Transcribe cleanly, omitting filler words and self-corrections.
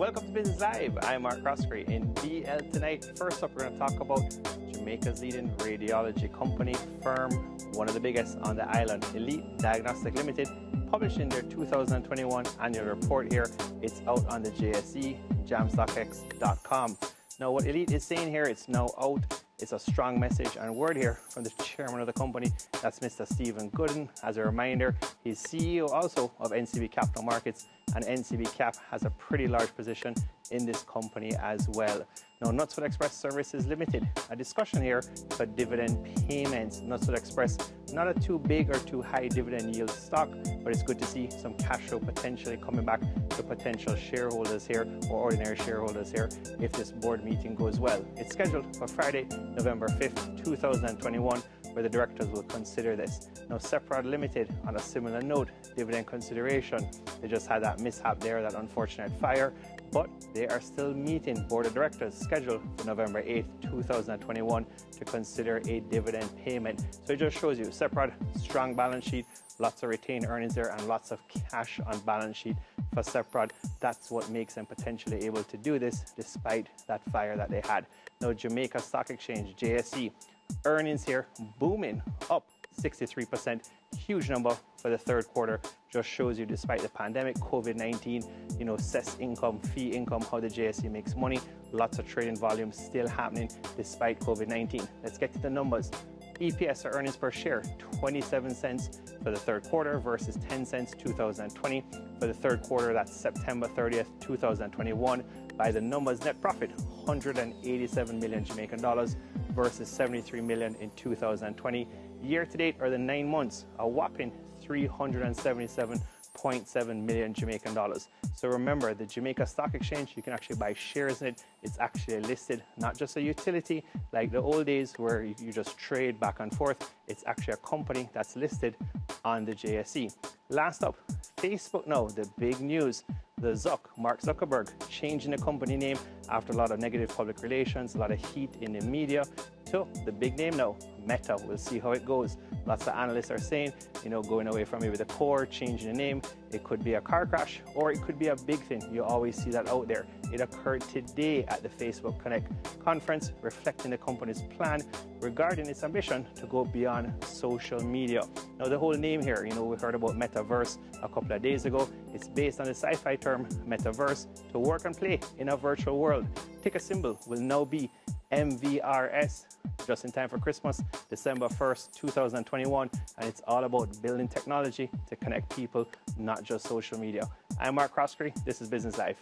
Welcome to Business Live. I'm Mark Croskery in BL tonight. First up, we're going to talk about Jamaica's leading radiology company firm, one of the biggest on the island, Elite Diagnostic Limited, publishing their 2021 annual report here. It's out on the JSE, jamstockx.com. Now, what Elite is saying here, it's now out. It's a strong message and word here from the chairman of the company. That's Mr. Stephen Gooden. As a reminder, he's CEO also of NCB Capital Markets, and NCB Cap has a pretty large position in this company as well. Now, Knutsford Express Services Limited, a discussion here for dividend payments. Knutsford Express, not a too big or too high dividend yield stock, but it's good to see some cash flow potentially coming back to potential shareholders here or ordinary shareholders here if this board meeting goes well. It's scheduled for Friday, November 5th, 2021, where the directors will consider this. Now, Seprod Limited, on a similar note, dividend consideration. They just had that mishap there, that unfortunate fire, but they are still meeting board of directors scheduled for November 8th, 2021 to consider a dividend payment. So it just shows you Seprod, strong balance sheet, lots of retained earnings there and lots of cash on balance sheet for Seprod. That's what makes them potentially able to do this despite that fire that they had. Now, Jamaica Stock Exchange, JSE, earnings here booming, up 63%, huge number for the third quarter. Just shows you despite the pandemic, COVID-19, cess income, fee income, how the JSE makes money. Lots of trading volume still happening despite COVID-19. Let's get to the numbers. EPS, or earnings per share, 27 cents for the third quarter versus 10 cents 2020. For the third quarter, that's September 30th, 2021. By the numbers, net profit, 187 million Jamaican dollars versus 73 million in 2020. Year to date, or the 9 months, a whopping 377.7 million Jamaican dollars. So remember, the Jamaica Stock Exchange, you can actually buy shares in it. It's actually listed, not just a utility like the old days where you just trade back and forth. It's actually a company that's listed on the JSE. Last up, Facebook now, the big news. Mark Zuckerberg, changing the company name after a lot of negative public relations, a lot of heat in the media, to the big name now, Meta. We'll see how it goes. Lots of analysts are saying, going away from maybe the core, changing the name. It could be a car crash or it could be a big thing. You always see that out there. It occurred today at the Facebook Connect conference, reflecting the company's plan regarding its ambition to go beyond social media. Now, the whole name here, we heard about metaverse a couple of days ago. It's based on the sci-fi term metaverse, to work and play in a virtual world. Ticker symbol will now be MVRS, just in time for Christmas, December 1st, 2021. And it's all about building technology to connect people, not just social media. I'm Mark Croskery. This is Business Live.